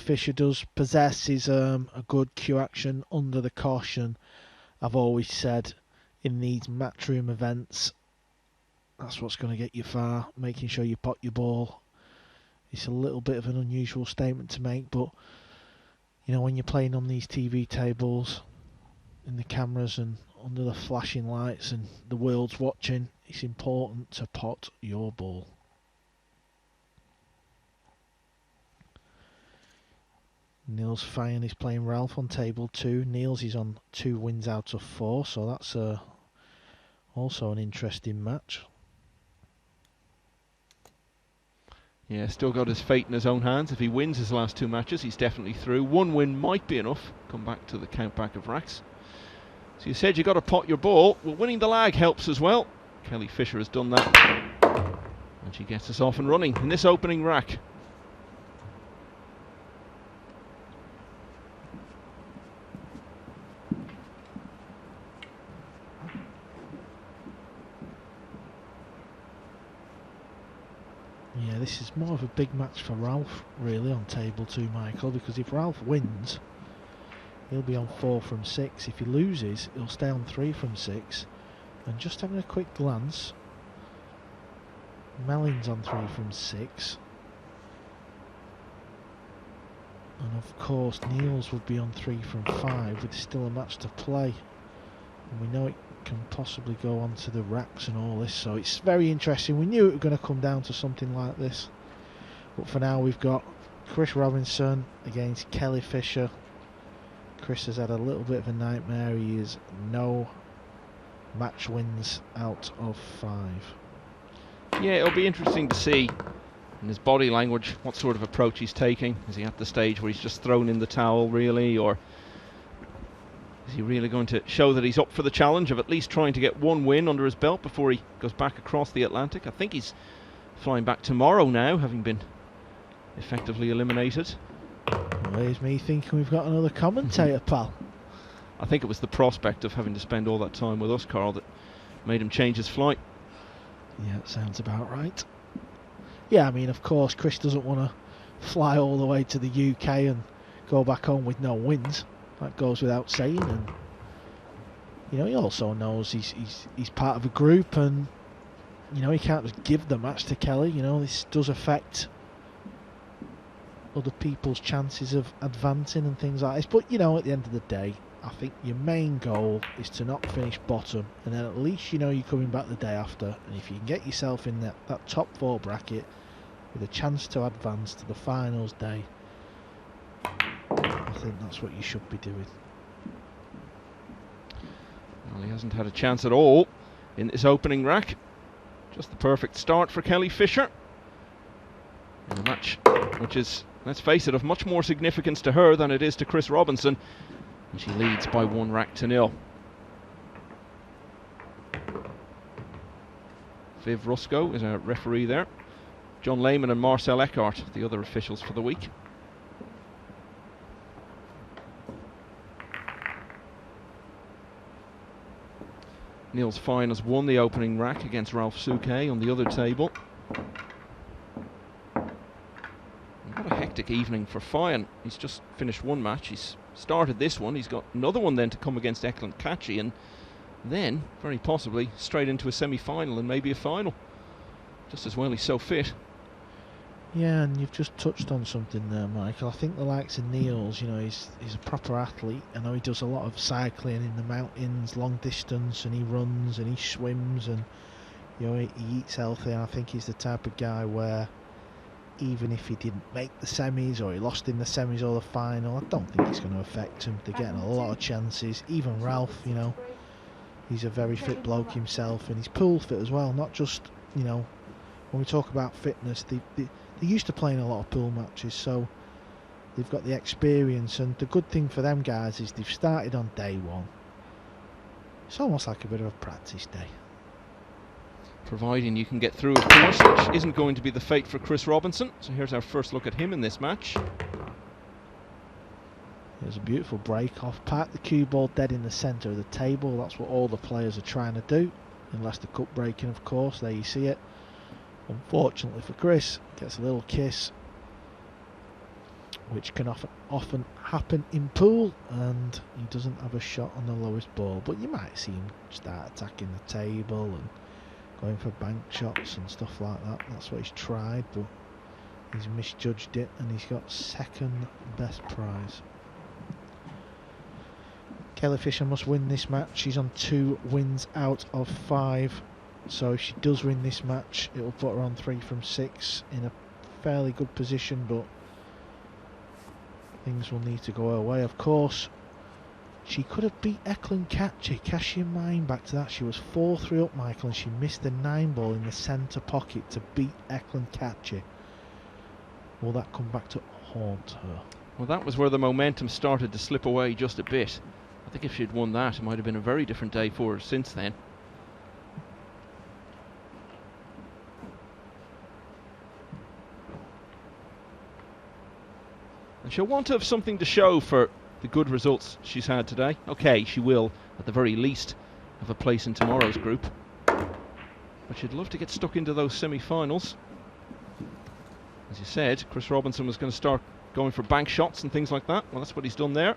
Fisher does possess is a good cue action under the caution. I've always said in these Matchroom events, that's what's going to get you far, making sure you pot your ball. It's a little bit of an unusual statement to make, but you know, when you're playing on these TV tables, in the cameras and under the flashing lights and the world's watching, it's important to pot your ball. Niels Fine is playing Ralph on table 2. Niels is on 2 wins out of 4, so that's also an interesting match. Yeah, still got his fate in his own hands. If he wins his last 2 matches, he's definitely through. 1 win might be enough. Come back to the count back of racks. So you said you got to pot your ball. Well, winning the lag helps as well. Kelly Fisher has done that. And she gets us off and running in this opening rack. Yeah, this is more of a big match for Ralph, really, on table 2, Michael, because if Ralph wins, he'll be on 4 from 6. If he loses, he'll stay on 3 from 6. And just having a quick glance, Mellon's on 3 from 6. And of course, Niels would be on 3 from 5, with still a match to play. And we know it can possibly go on to the racks and all this, so it's very interesting. We knew it was going to come down to something like this, but for now we've got Chris Robinson against Kelly Fisher. Chris has had a little bit of a nightmare. He is no match wins out of 5. Yeah, it'll be interesting to see in his body language what sort of approach he's taking. Is he at the stage where he's just thrown in the towel, really, or is he really going to show that he's up for the challenge of at least trying to get 1 win under his belt before he goes back across the Atlantic? I think he's flying back tomorrow now, having been effectively eliminated. Well, here's me thinking we've got another commentator, pal. I think it was the prospect of having to spend all that time with us, Carl, that made him change his flight. Yeah, it sounds about right. Yeah, I mean, of course, Chris doesn't want to fly all the way to the UK and go back home with no wins. That goes without saying, and you know, he also knows he's part of a group, and you know, he can't just give the match to Kelly. You know, this does affect other people's chances of advancing and things like this. But you know, at the end of the day, I think your main goal is to not finish bottom, and then at least you know you're coming back the day after. And if you can get yourself in that top 4 bracket with a chance to advance to the finals day, I think that's what you should be doing. Well, he hasn't had a chance at all in this opening rack. Just the perfect start for Kelly Fisher in a match which is, let's face it, of much more significance to her than it is to Chris Robinson, and she leads by 1 rack to 0. Viv Rusko is our referee there. John Lehman and Marcel Eckhart, the other officials for the week. Niels Fine has won the opening rack against Ralph Souque on the other table. And what a hectic evening for Fine. He's just finished 1 match. He's started this one. He's got another one then to come against Eklund Kachi, and then, very possibly, straight into a semi-final and maybe a final. Just as well he's so fit. Yeah, and you've just touched on something there, Michael. I think the likes of Niels, you know, he's a proper athlete. I know he does a lot of cycling in the mountains, long distance, and he runs and he swims, and you know, he eats healthy. And I think he's the type of guy where even if he didn't make the semis, or he lost in the semis or the final, I don't think it's going to affect him. They're getting a lot of chances. Even Ralph, you know, he's a very fit bloke himself, and he's pool fit as well. Not just, you know, when we talk about fitness, they're used to playing a lot of pool matches, so they've got the experience. And the good thing for them guys is they've started on day 1. It's almost like a bit of a practice day. Providing you can get through, of course, which isn't going to be the fate for Chris Robinson. So here's our first look at him in this match. There's a beautiful break off. Park the cue ball dead in the centre of the table. That's what all the players are trying to do. Unless the cup breaking, of course. There you see it. Unfortunately for Chris, gets a little kiss which can often happen in pool, and he doesn't have a shot on the lowest ball. But you might see him start attacking the table and going for bank shots and stuff like that. That's what he's tried, but he's misjudged it, and he's got second best prize. Kelly Fisher must win this match. She's on 2 wins out of 5, so if she does win this match, it will put her on 3 from 6 in a fairly good position, but things will need to go her way. Of course, she could have beat Eklund Katche. Cast your mind back to that. She was 4-3 up, Michael, and she missed the 9 ball in the centre pocket to beat Eklund Katche. Will that come back to haunt her? Well, that was where the momentum started to slip away just a bit. I think if she'd won that, it might have been a very different day for her since then. And she'll want to have something to show for the good results she's had today. Okay, she will, at the very least, have a place in tomorrow's group. But she'd love to get stuck into those semi-finals. As you said, Chris Robinson was going to start going for bank shots and things like that. Well, that's what he's done there.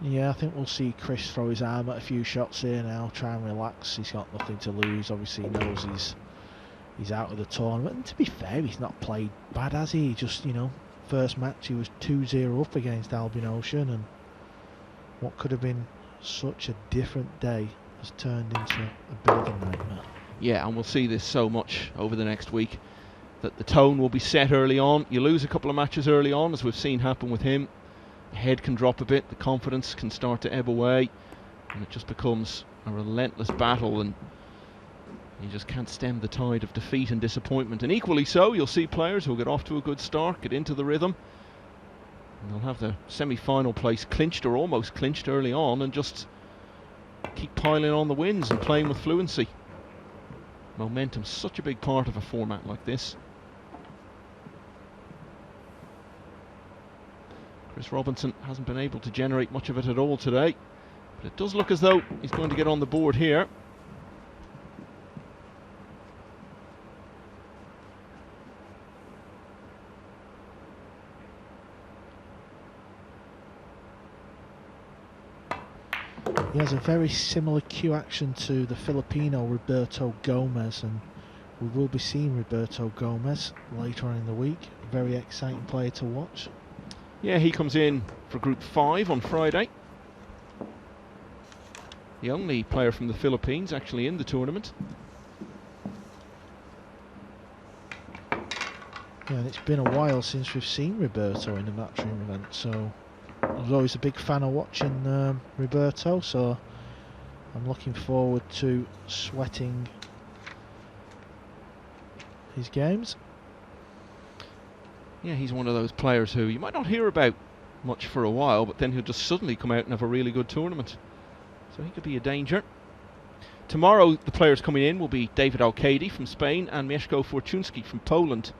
Yeah, I think we'll see Chris throw his arm at a few shots here now, try and relax. He's got nothing to lose. Obviously, he knows he's out of the tournament. And to be fair, he's not played bad, has he? Just, you know, first match he was 2-0 up against Albion Ocean, and what could have been such a different day has turned into a bit of a nightmare. Yeah, and we'll see this so much over the next week, that the tone will be set early on. You lose a couple of matches early on, as we've seen happen with him. The head can drop a bit, the confidence can start to ebb away, and it just becomes a relentless battle, and you just can't stem the tide of defeat and disappointment. And equally so, you'll see players who'll get off to a good start, get into the rhythm, and they'll have the semi-final place clinched or almost clinched early on, and just keep piling on the wins and playing with fluency. Momentum's such a big part of a format like this. Chris Robinson hasn't been able to generate much of it at all today, but it does look as though he's going to get on the board here. He has a very similar cue action to the Filipino Roberto Gomez, and we will be seeing Roberto Gomez later on in the week. A very exciting player to watch. Yeah, he comes in for Group 5 on Friday. The only player from the Philippines actually in the tournament. Yeah, and it's been a while since we've seen Roberto in a Matchroom event, so I was always a big fan of watching Roberto, so I'm looking forward to sweating his games. Yeah, he's one of those players who you might not hear about much for a while, but then he'll just suddenly come out and have a really good tournament. So he could be a danger. Tomorrow, the players coming in will be David Alcady from Spain and Mieszko Fortunski from Poland.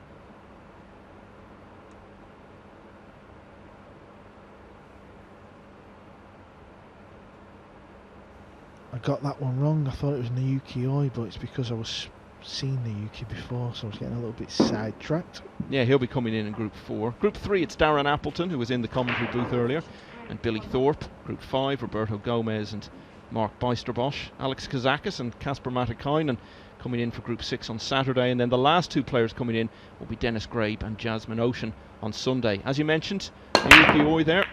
I got that one wrong. I thought it was Nayuki Oi, but it's because I was seen Nayuki before, so I was getting a little bit sidetracked. Yeah, he'll be coming in Group 4. Group 3, it's Darren Appleton, who was in the commentary booth earlier, and Billy Thorpe. Group 5, Roberto Gomez and Mark Bijsterbosch. Alex Kazakis and Kasper Matikainen coming in for Group 6 on Saturday, and then the last 2 players coming in will be Dennis Grabe and Jasmine Ocean on Sunday. As you mentioned, Nayuki Oi there,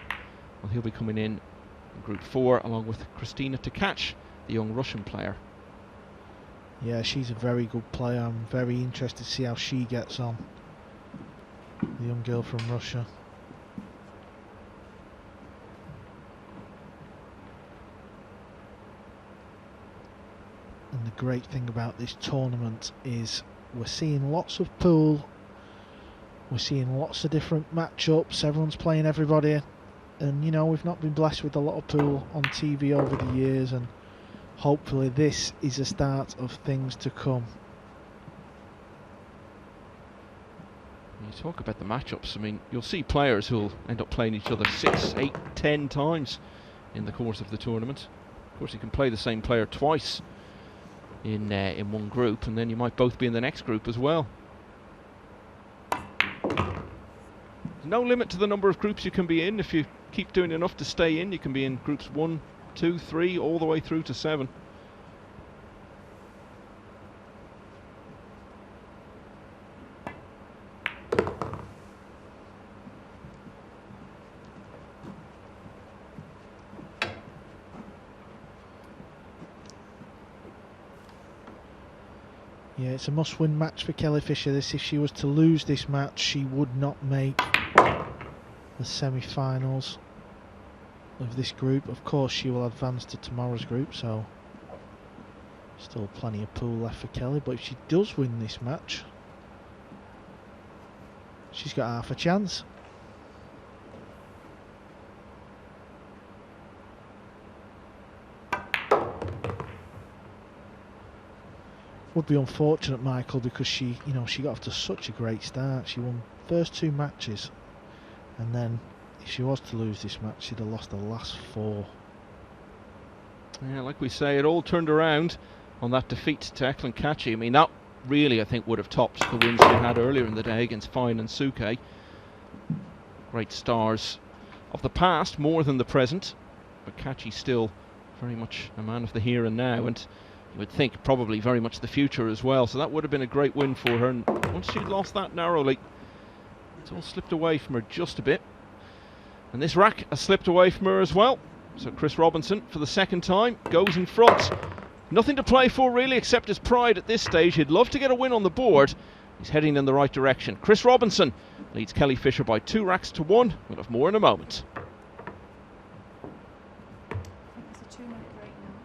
well, he'll be coming in Group 4 along with Kristina Tkach, the young Russian player. Yeah, she's a very good player. I'm very interested to see how she gets on. The young girl from Russia. And the great thing about this tournament is we're seeing lots of pool. We're seeing lots of different matchups. Everyone's playing everybody. And, you know, we've not been blessed with a lot of pool on TV over the years, and hopefully this is a start of things to come. You talk about the matchups, I mean, you'll see players who'll end up playing each other 6, 8, 10 times in the course of the tournament. Of course, you can play the same player twice in one group, and then you might both be in the next group as well. No limit to the number of groups you can be in. If you keep doing enough to stay in, you can be in groups 1, 2, 3, all the way through to 7. Yeah, it's a must-win match for Kelly Fisher. This, if she was to lose this match, she would not make the semi-finals of this group. Of course, she will advance to tomorrow's group, so still plenty of pool left for Kelly. But if she does win this match, she's got half a chance. Would be unfortunate, Michael, because she got off to such a great start. She won first 2 matches, and then if she was to lose this match, she'd have lost the last 4. Yeah, like we say, it all turned around on that defeat to Eklund Kachi. I mean, that really, I think, would have topped the wins she had earlier in the day against Fine and Suke. Great stars of the past more than the present, but Kachi still very much a man of the here and now, and you would think probably very much the future as well. So that would have been a great win for her, and once she'd lost that narrowly, it's all slipped away from her just a bit. And this rack has slipped away from her as well. So Chris Robinson, for the second time, goes in front. Nothing to play for really except his pride at this stage. He'd love to get a win on the board. He's heading in the right direction. Chris Robinson leads Kelly Fisher by 2 racks to 1. We'll have more in a moment. It's a 2-minute break now.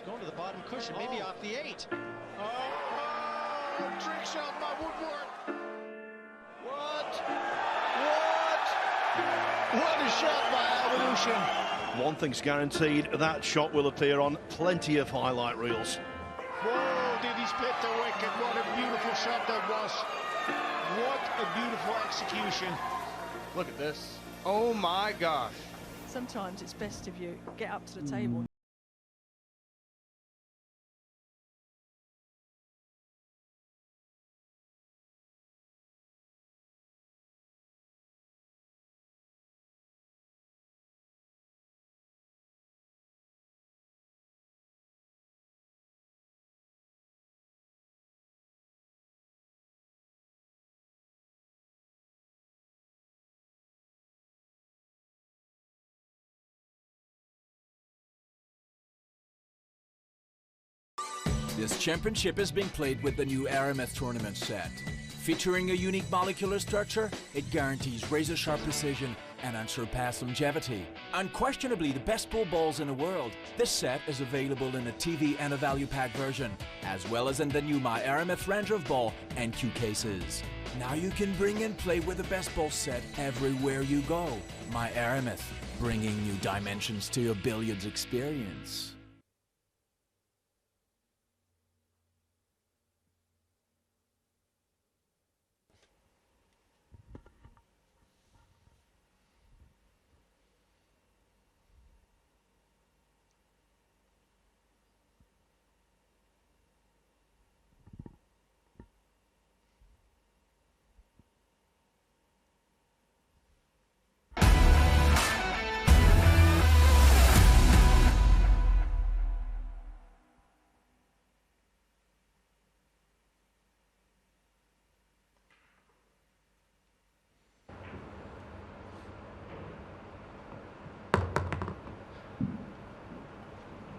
Going to the bottom cushion, maybe off the 8. Oh, trick shot by Woodward. What a shot by Evolution. One thing's guaranteed, that shot will appear on plenty of highlight reels. Whoa, did he split the wicket? What a beautiful shot that was. What a beautiful execution. Look at this. Oh my gosh. Sometimes it's best if you get up to the table. This championship is being played with the new RMS tournament set. Featuring a unique molecular structure, it guarantees razor-sharp precision and unsurpassed longevity. Unquestionably the best pool balls in the world, this set is available in a TV and a value pack version, as well as in the new My RMS Ranger of Ball and Q cases. Now you can bring and play with the best ball set everywhere you go. My RMS, bringing new dimensions to your billiards experience.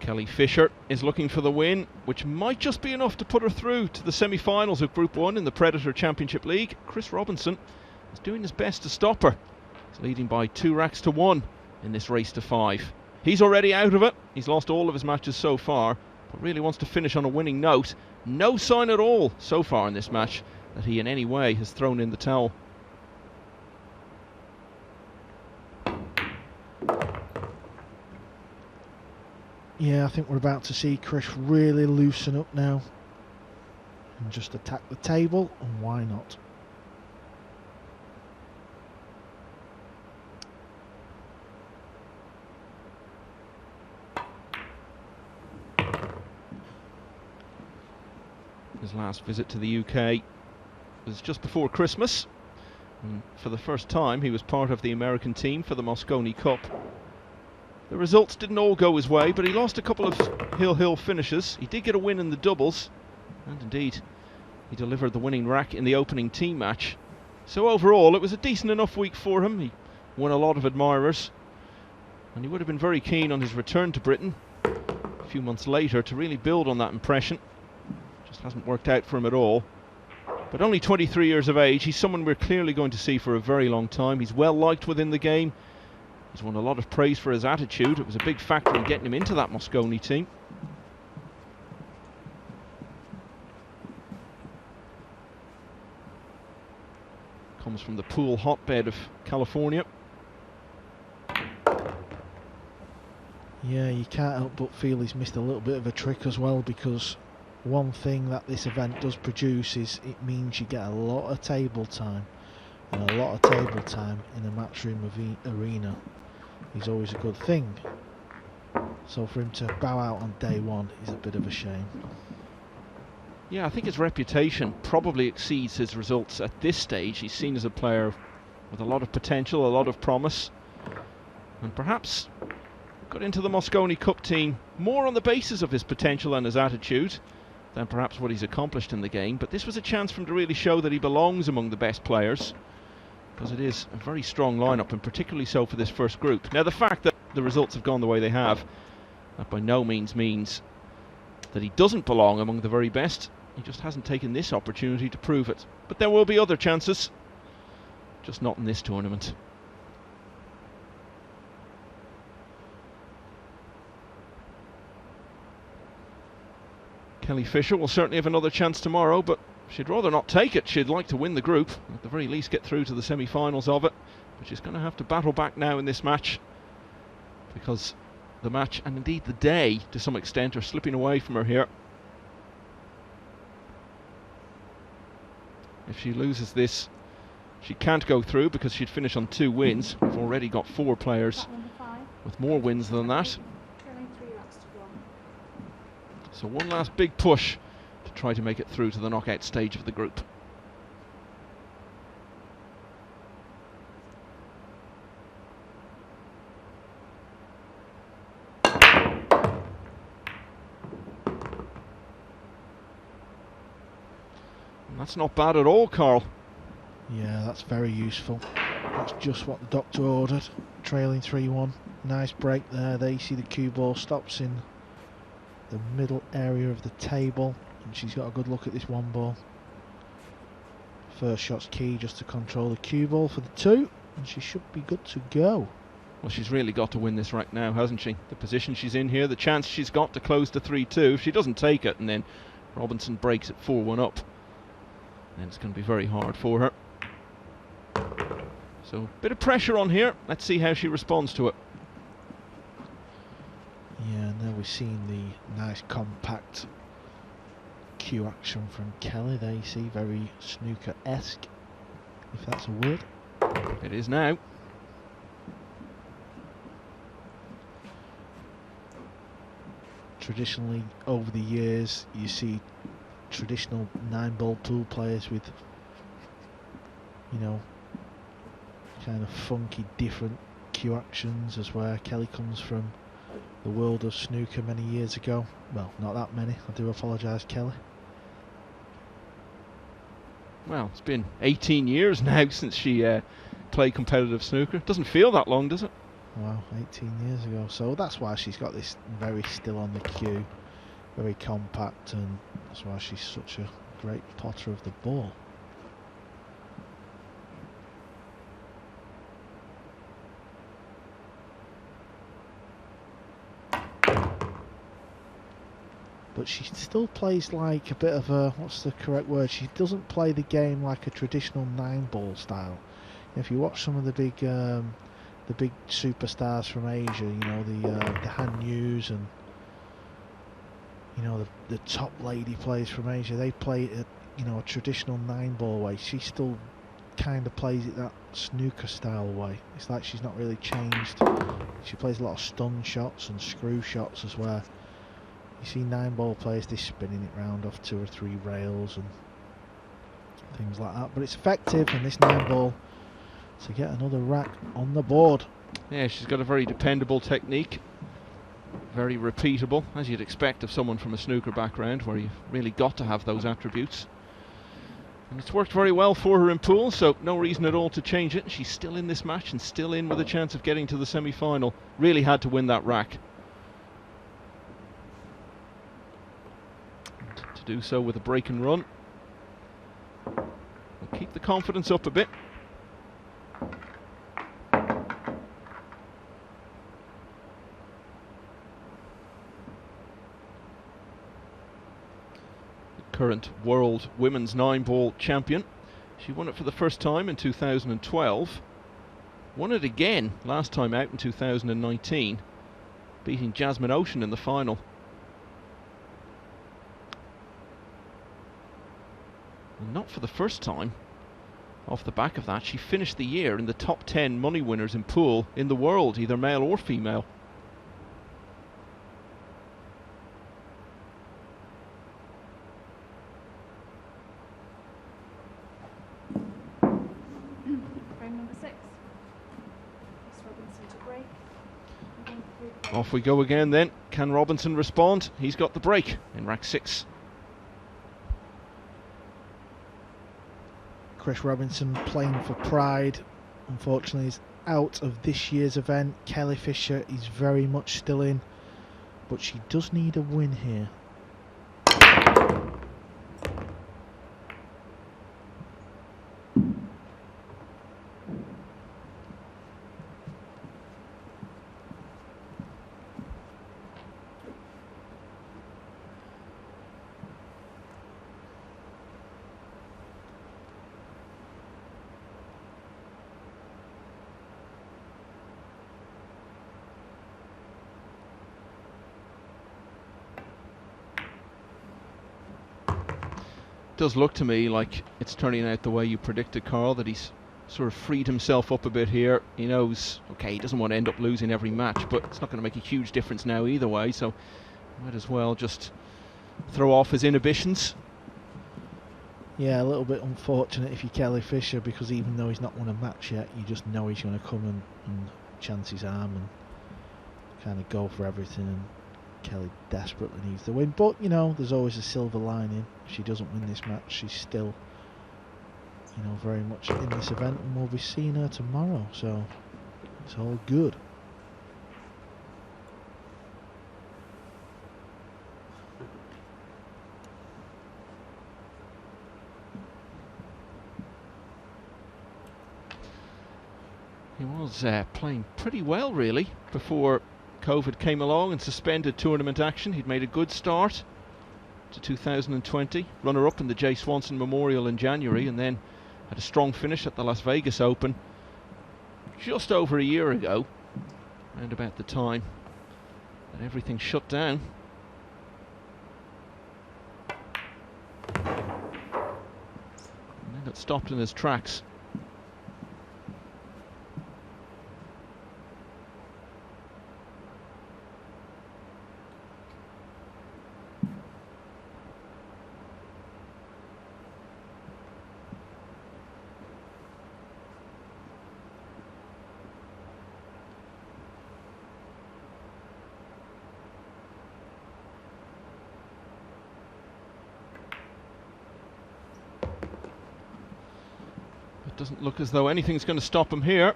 Kelly Fisher is looking for the win, which might just be enough to put her through to the semi-finals of Group 1 in the Predator Championship League. Chris Robinson is doing his best to stop her. He's leading by 2 racks to 1. in this race to 5. He's already out of it. He's lost all of his matches so far, but really wants to finish on a winning note. No sign at all so far in this match that he in any way has thrown in the towel. Yeah, I think we're about to see Chris really loosen up now and just attack the table, and why not? His last visit to the UK was just before Christmas, and for the first time he was part of the American team for the Mosconi Cup. The results didn't all go his way, but he lost a couple of hill finishes. He did get a win in the doubles, and indeed he delivered the winning rack in the opening team match. So overall it was a decent enough week for him. He won a lot of admirers, and he would have been very keen on his return to Britain a few months later to really build on that impression. Just hasn't worked out for him at all. But only 23 years of age, he's someone we're clearly going to see for a very long time. He's well liked within the game. He's won a lot of praise for his attitude. It was a big factor in getting him into that Mosconi team. Comes from the pool hotbed of California. Yeah, you can't help but feel he's missed a little bit of a trick as well, because one thing that this event does produce is it means you get a lot of table time, and a lot of table time in a Matchroom arena is always a good thing. So for him to bow out on day one is a bit of a shame. Yeah, I think his reputation probably exceeds his results at this stage. He's seen as a player with a lot of potential, a lot of promise, and perhaps got into the Mosconi Cup team more on the basis of his potential and his attitude than perhaps what he's accomplished in the game. But this was a chance for him to really show that he belongs among the best players, because it is a very strong lineup, and particularly so for this first group. Now, the fact that the results have gone the way they have, that by no means means that he doesn't belong among the very best. He just hasn't taken this opportunity to prove it. But there will be other chances, just not in this tournament. Kelly Fisher will certainly have another chance tomorrow, but she'd rather not take it. She'd like to win the group, at the very least get through to the semi-finals of it. But she's going to have to battle back now in this match, because the match, and indeed the day to some extent, are slipping away from her here. If she loses this, she can't go through, because she'd finish on 2 wins. We've already got 4 players with more wins than that. So one last big push to try to make it through to the knockout stage of the group. And that's not bad at all, Carl. Yeah, that's very useful. That's just what the doctor ordered. Trailing 3-1. Nice break there. There you see the cue ball stops in the middle area of the table, and she's got a good look at this one ball. First shot's key, just to control the cue ball for the 2, and she should be good to go. Well, she's really got to win this rack now, hasn't she? The position she's in here, the chance she's got to close to 3-2. If she doesn't take it, and then Robinson breaks it 4-1 up, then it's going to be very hard for her. So, a bit of pressure on here. Let's see how she responds to it. Yeah, and there we've seen the nice compact cue action from Kelly. There you see, very snooker-esque, if that's a word. It is now. Traditionally, over the years, you see traditional 9-ball pool players with, you know, kind of funky, different cue actions, as where Kelly comes from the world of snooker many years ago. Well, not that many, I do apologise, Kelly. Well, it's been 18 years now since she played competitive snooker. Doesn't feel that long, does it? Wow, 18 years ago. So that's why she's got this very still on the cue, very compact, and that's why she's such a great potter of the ball. but she still plays like a bit of a, what's the correct word? She doesn't play the game like a traditional 9-ball style. If you watch some of the big superstars from Asia, you know, the Han Yus and, you know, the top lady players from Asia, they play it, you know, a traditional 9-ball way. She still kind of plays it that snooker style way. It's like she's not really changed. She plays a lot of stun shots and screw shots as well. You see 9-ball players, they're spinning it round off 2 or 3 rails and things like that. But it's effective in this 9-ball to get another rack on the board. Yeah, she's got a very dependable technique. Very repeatable, as you'd expect of someone from a snooker background, where you've really got to have those attributes. And it's worked very well for her in pool, so no reason at all to change it. She's still in this match and still in with a chance of getting to the semi-final. Really had to win that rack. And to do so with a break and run. We'll keep the confidence up a bit. Current world women's 9-ball champion. She won it for the first time in 2012. Won it again last time out in 2019, beating Jasmine Ocean in the final. And not for the first time. Off the back of that, she finished the year in the top 10 money winners in pool in the world, either male or female. Off we go again then. Can Robinson respond? He's got the break in rack 6. Chris Robinson playing for pride, unfortunately, is out of this year's event. Kelly Fisher is very much still in, but she does need a win here. Does look to me like it's turning out the way you predicted, Carl, that he's sort of freed himself up a bit here. He knows, okay, he doesn't want to end up losing every match, but it's not going to make a huge difference now either way, so might as well just throw off his inhibitions. Yeah, a little bit unfortunate if you're Kelly Fisher, because even though he's not won a match yet, you just know he's going to come and chance his arm and kind of go for everything, and Kelly desperately needs the win. But, you know, there's always a silver lining. If she doesn't win this match, she's still, you know, very much in this event, and we'll be seeing her tomorrow, so it's all good. He was playing pretty well, really, before COVID came along and suspended tournament action. He'd made a good start to 2020, runner-up in the Jay Swanson Memorial in January, and then had a strong finish at the Las Vegas Open just over a year ago, around about the time that everything shut down. And then got stopped in his tracks. Doesn't look as though anything's going to stop him here.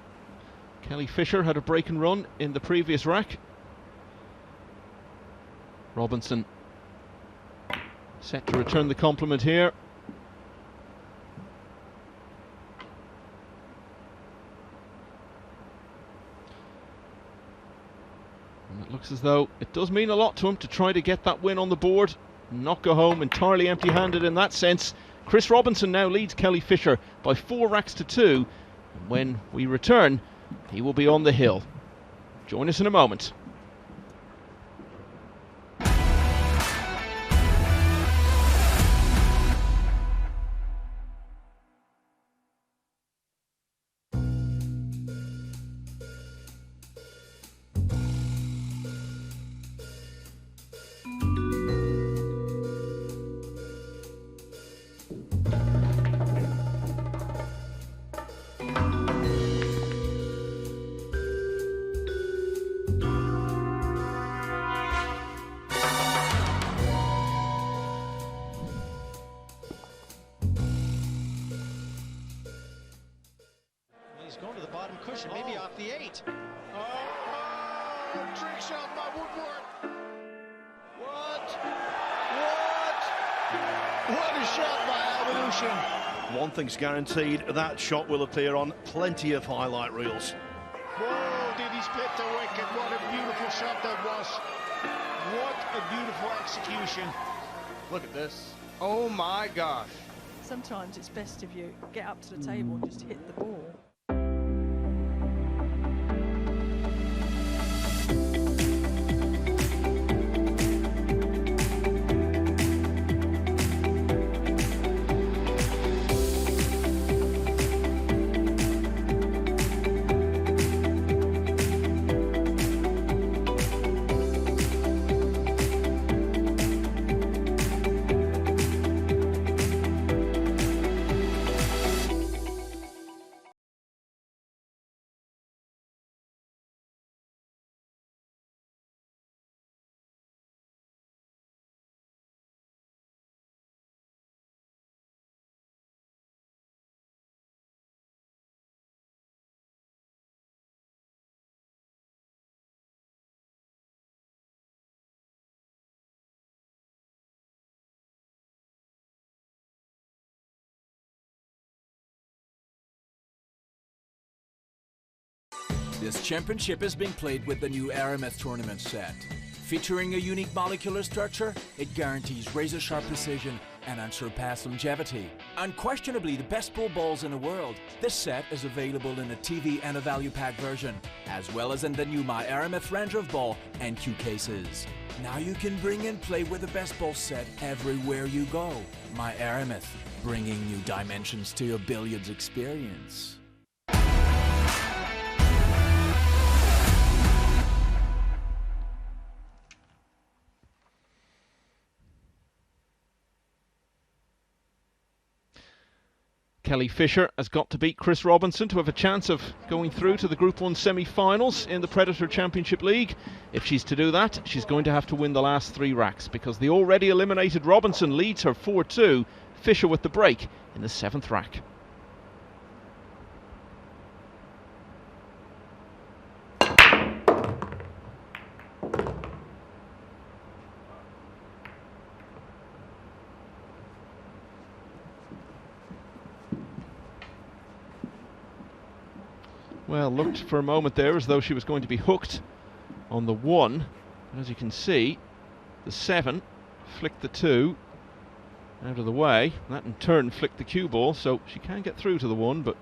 Kelly Fisher had a break and run in the previous rack. Robinson set to return the compliment here. And it looks as though it does mean a lot to him to try to get that win on the board not go home entirely empty-handed in that sense. Chris Robinson now leads Kelly Fisher by 4 racks to 2. And when we return, he will be on the hill. Join us in a moment. He's going to the bottom cushion, maybe off the 8. Oh, trick shot by Woodward. What a shot by Evolution. One thing's guaranteed, that shot will appear on plenty of highlight reels. Whoa, did he split the wicket? What a beautiful shot that was. What a beautiful execution. Look at this. Oh my gosh. Sometimes it's best if you get up to the table and just hit the ball. This championship is being played with the new RMS tournament set. Featuring a unique molecular structure, it guarantees razor-sharp precision and unsurpassed longevity. Unquestionably the best bull balls in the world, this set is available in a TV and a value pack version, as well as in the new My RMS Ranger of Ball and Q cases. Now you can bring and play with the best ball set everywhere you go. My RMS, bringing new dimensions to your billiards experience. Kelly Fisher has got to beat Chris Robinson to have a chance of going through to the Group 1 semi-finals in the Predator Championship League. If she's to do that, she's going to have to win the last 3 racks, because the already eliminated Robinson leads her 4-2. Fisher with the break in the 7th rack. Well, looked for a moment there as though she was going to be hooked on the 1. But as you can see, the 7 flicked the 2 out of the way. That in turn flicked the cue ball, so she can get through to the 1, but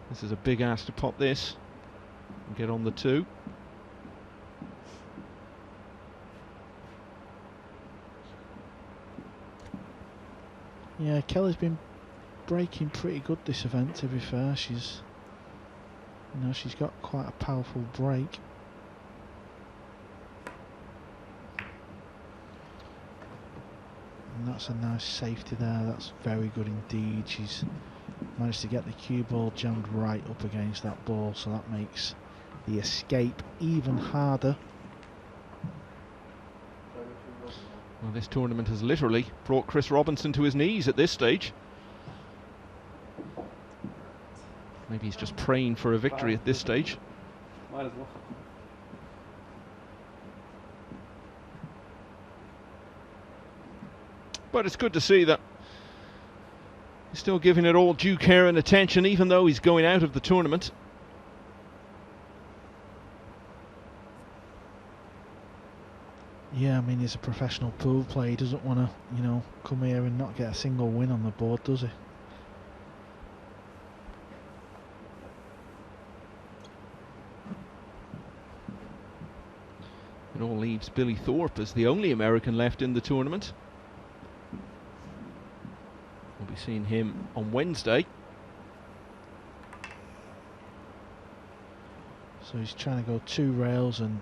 this is a big ask to pop this and get on the 2. Yeah, Kelly's been breaking pretty good this event, to be fair. She's got quite a powerful break. And that's a nice safety there. That's very good indeed. She's managed to get the cue ball jammed right up against that ball, so that makes the escape even harder. Well, this tournament has literally brought Chris Robinson to his knees at this stage. Maybe he's just praying for a victory at this stage. Might as well. But it's good to see that he's still giving it all due care and attention, even though he's going out of the tournament. Yeah, I mean, he's a professional pool player. He doesn't want to, you know, come here and not get a single win on the board, does he? It all leaves Billy Thorpe as the only American left in the tournament. We'll be seeing him on Wednesday. So he's trying to go 2 rails and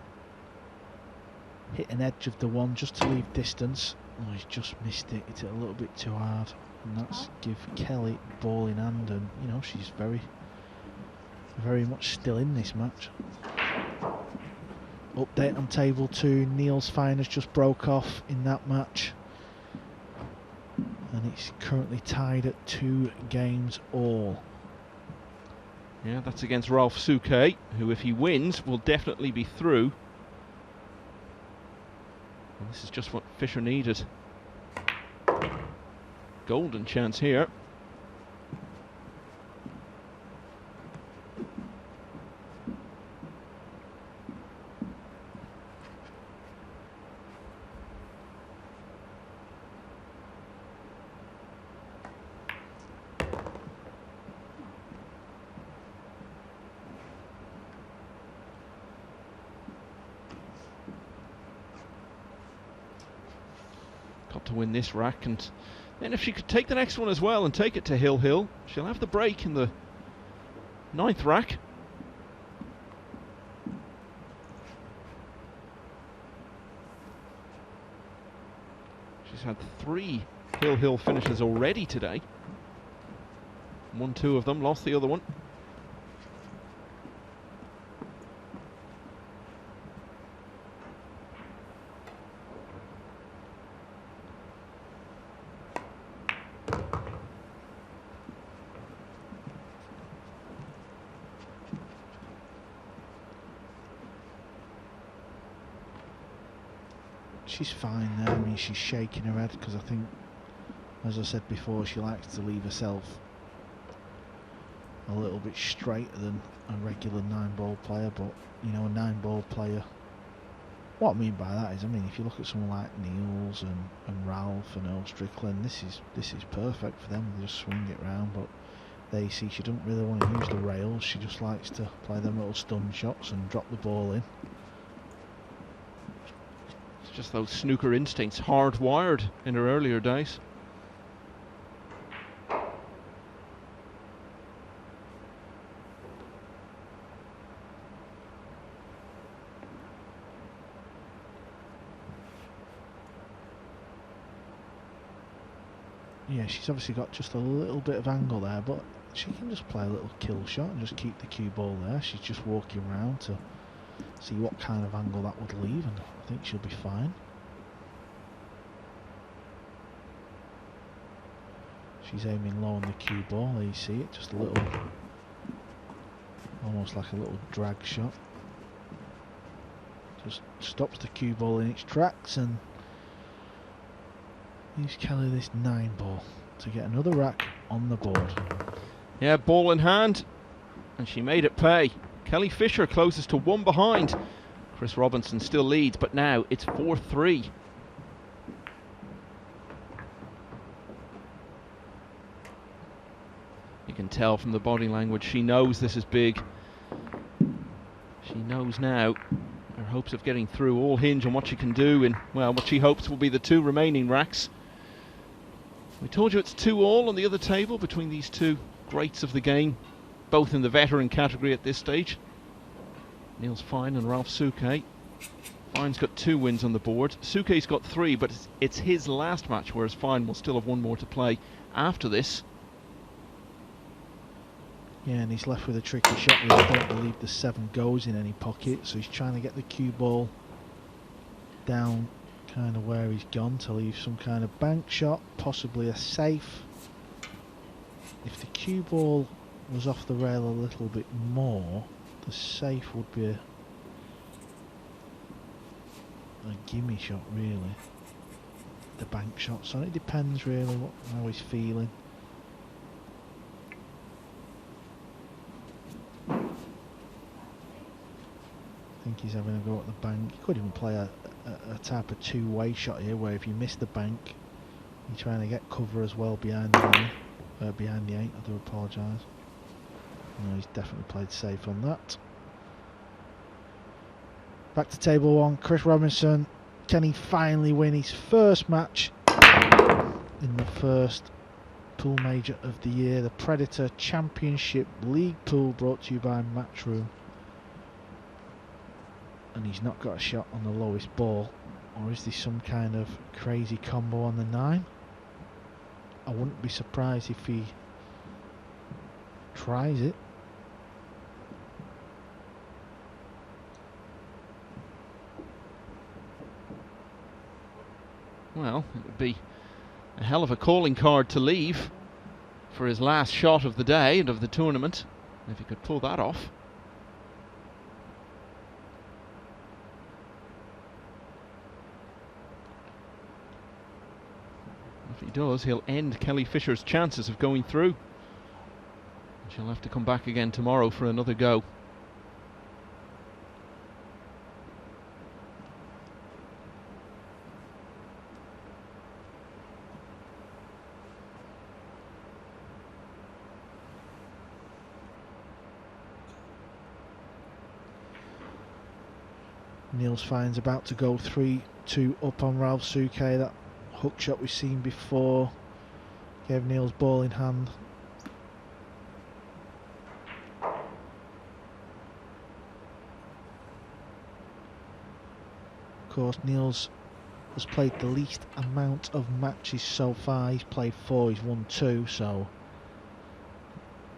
hit an edge of the one just to leave distance. Oh, he's just missed it. Hit it a little bit too hard. And that's give Kelly ball in hand, and you know, she's very much still in this match. Update on table 2, Neil's fine has just broke off in that match. And it's currently tied at 2 games all. Yeah, that's against Ralph Souquet, who if he wins will definitely be through. And this is just what Fisher needed. Golden chance here. Got to win this rack, and then if she could take the next one as well and take it to Hill Hill, she'll have the break in the 9th rack. She's had 3 Hill Hill finishes already today. Won 2 of them, lost the other one. She's fine there. I mean, she's shaking her head because I think, as I said before, she likes to leave herself a little bit straighter than a regular 9-ball player. But you know, a 9-ball player, what I mean by that is, I mean, if you look at someone like Niels and Ralph and Earl Strickland, this is perfect for them. They just swing it round. But there you see, she doesn't really want to use the rails. She just likes to play them little stun shots and drop the ball in. Just those snooker instincts hardwired in her earlier days. Yeah, she's obviously got just a little bit of angle there, but she can just play a little kill shot and just keep the cue ball there. She's just walking around to see what kind of angle that would leave, and I think she'll be fine. She's aiming low on the cue ball. There you see it, just a little, almost like a little drag shot. Just stops the cue ball in its tracks and leaves Kelly this 9-ball to get another rack on the board. Yeah, ball in hand, and she made it pay. Kelly Fisher closes to 1 behind. Chris Robinson still leads, but now it's 4-3. You can tell from the body language she knows this is big. She knows now her hopes of getting through all hinge on what she can do in, well, what she hopes will be the 2 remaining racks. We told you it's 2-all on the other table between these 2 greats of the game, both in the veteran category at this stage. Niels Fine and Ralph Souquet. Fine's got 2 wins on the board. Souquet's got 3, but it's his last match, whereas Fine will still have 1 more to play after this. Yeah, and he's left with a tricky shot where I don't believe the 7 goes in any pocket, so he's trying to get the cue ball down kind of where he's gone to leave some kind of bank shot, possibly a safe. If the cue ball was off the rail a little bit more, the safe would be a gimme shot, really. The bank shot, so it depends really how he's feeling. I think he's having a go at the bank. He could even play a a type of two-way shot here, where if you miss the bank, you're trying to get cover as well behind the line, behind the 8. I do apologise. No, he's definitely played safe on that. Back to table 1. Chris Robinson. Can he finally win his first match in the first pool major of the year? The Predator Championship League Pool, brought to you by Matchroom. And he's not got a shot on the lowest ball. Or is this some kind of crazy combo on the 9? I wouldn't be surprised if he tries it. Well, it would be a hell of a calling card to leave for his last shot of the day and of the tournament, if he could pull that off. If he does, he'll end Kelly Fisher's chances of going through. She'll have to come back again tomorrow for another go. Niels Fine's about to go 3-2 up on Ralph Souquet. That hook shot we've seen before gave Niels ball in hand. Of course, Niels has played the least amount of matches so far. He's played 4, he's won 2, so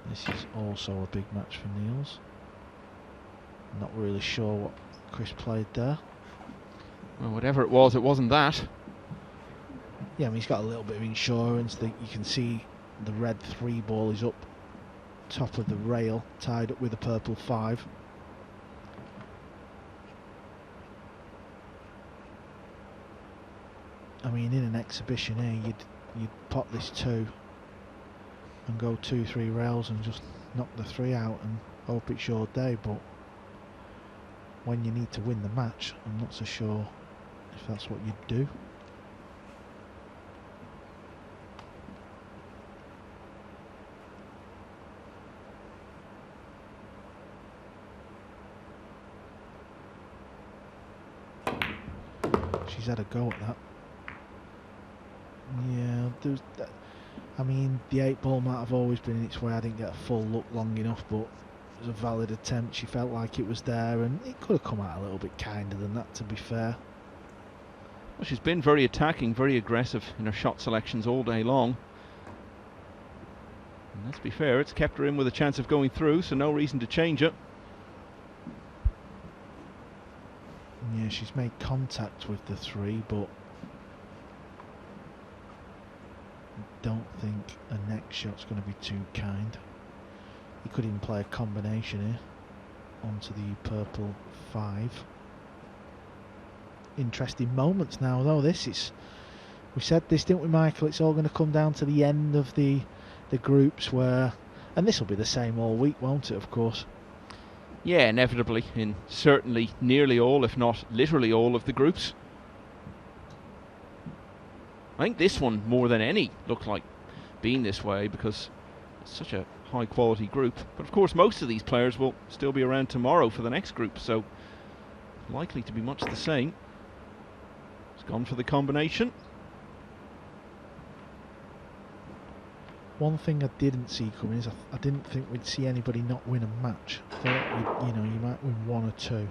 this is also a big match for Niels. Not really sure what Chris played there. Well, whatever it wasn't that. Yeah, I mean, he's got a little bit of insurance. That you can see the red 3 ball is up top of the rail, tied up with a purple 5. I mean, in an exhibition here, you'd pot this 2 and go 2-3 rails and just knock the 3 out and hope it's your day, but when you need to win the match, I'm not so sure if that's what you'd do. She's had a go at that. Yeah, I mean, the 8 ball might have always been in its way. I didn't get a full look long enough, but it was a valid attempt. She felt like it was there, and it could have come out a little bit kinder than that, to be fair. Well, she's been very attacking, very aggressive in her shot selections all day long. And let's be fair, it's kept her in with a chance of going through, so no reason to change it. Yeah, she's made contact with the 3, but I don't think a next shot's going to be too kind. He could even play a combination here onto the purple 5. Interesting moments now, though. We said this, didn't we, Michael? It's all going to come down to the end of the groups, where, and this will be the same all week, won't it? Of course. Yeah, inevitably, in certainly nearly all, if not literally all, of the groups. I think this one, more than any, looked like being this way because it's such a high quality group. But of course, most of these players will still be around tomorrow for the next group, so likely to be much the same. It's gone for the combination. One thing I didn't see coming is I didn't think we'd see anybody not win a match. I thought you might win 1 or 2.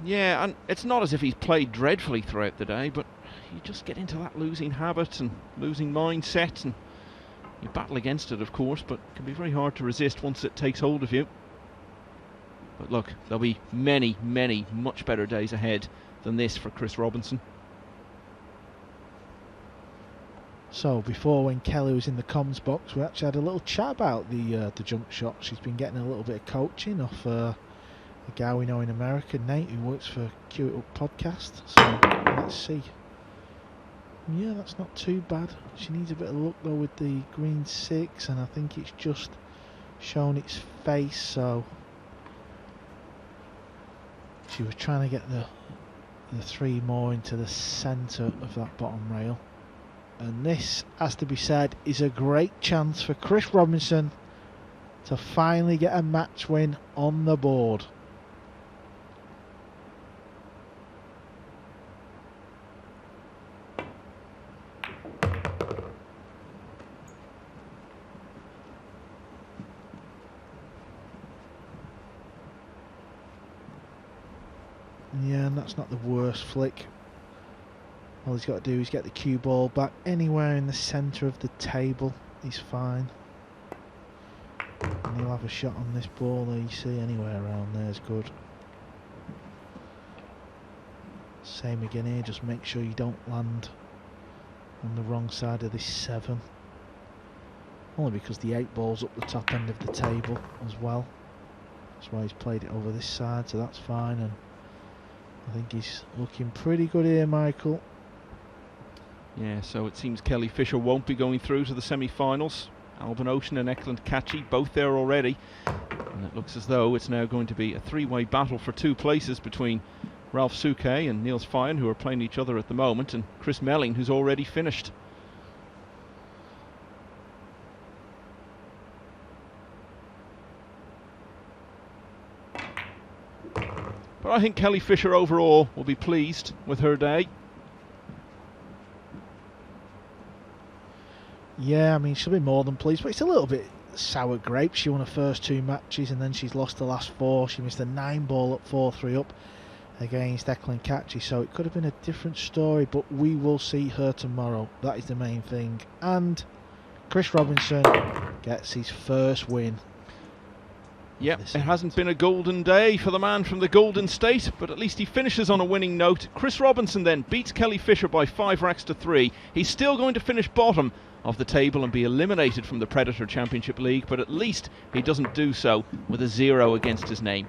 Yeah, and it's not as if he's played dreadfully throughout the day, but you just get into that losing habit and losing mindset, and you battle against it, of course, but it can be very hard to resist once it takes hold of you. But look, there'll be many, many much better days ahead than this for Chris Robinson. So before, when Kelly was in the comms box, we actually had a little chat about the jump shot. She's been getting a little bit of coaching off a guy we know in America, Nate, who works for Cue It Up podcast. So let's see. Yeah, that's not too bad. She needs a bit of luck though with the green 6, and I think it's just shown its face, so she was trying to get the 3 more into the centre of that bottom rail. And this, has to be said, is a great chance for Chris Robinson to finally get a match win on the board. Yeah, and that's not the worst flick. All he's got to do is get the cue ball back anywhere in the centre of the table. He's fine. And he'll have a shot on this ball there, you see, anywhere around there is good. Same again here, just make sure you don't land on the wrong side of this 7. Only because the 8 ball's up the top end of the table as well. That's why he's played it over this side, so that's fine. And I think he's looking pretty good here, Michael. Yeah, so it seems Kelly Fisher won't be going through to the semi-finals. Alban Ocean and Eklund Kachi both there already. And it looks as though it's now going to be a 3-way battle for 2 places between Ralph Souquet and Niels Feyen, who are playing each other at the moment, and Chris Melling, who's already finished. But I think Kelly Fisher overall will be pleased with her day. Yeah, I mean, she'll be more than pleased, but it's a little bit sour grapes. She won her first 2 matches and then she's lost the last 4. She missed a 9 ball up 4-3 up against Eklund Kachi, so it could have been a different story, but we will see her tomorrow. That is the main thing. And Chris Robinson gets his first win. Yep, it hasn't been a golden day for the man from the Golden State, but at least he finishes on a winning note. Chris Robinson then beats Kelly Fisher by 5 racks to 3. He's still going to finish bottom of the table and be eliminated from the Predator Championship League, but at least he doesn't do so with a 0 against his name.